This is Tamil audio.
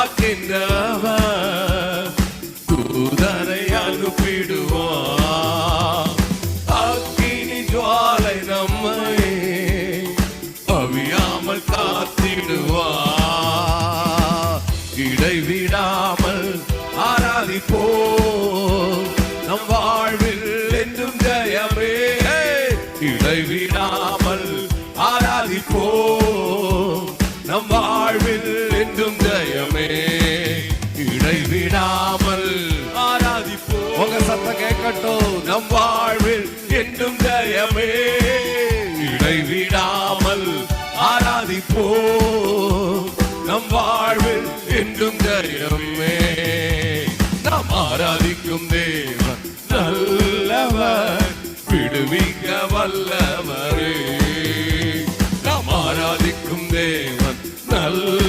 காக்கின்றவர் தூதரை அனுப்பிடுவார். அக்கினி ஜுவாலை நம்மை அவியாமல் காத்திடுவார். இடைவிடாமல் ஆராதிப்போம், நம் வாழ்வில் என்றும் ஜெயமே. இடைவிடாமல் ஆராதிப்போம், நம் வாழ்வில் என்றும் ஜெயமே. இடைவிடாமல் ஆராதிப்போம், உங்க சத்தம் கேட்கட்டும். நம் வாழ்வில் என்றும் ஜெயமே. இடைவிடாமல் ஆராதிப்போம், நம் வாழ்வில் என்றும் ஜெயமே.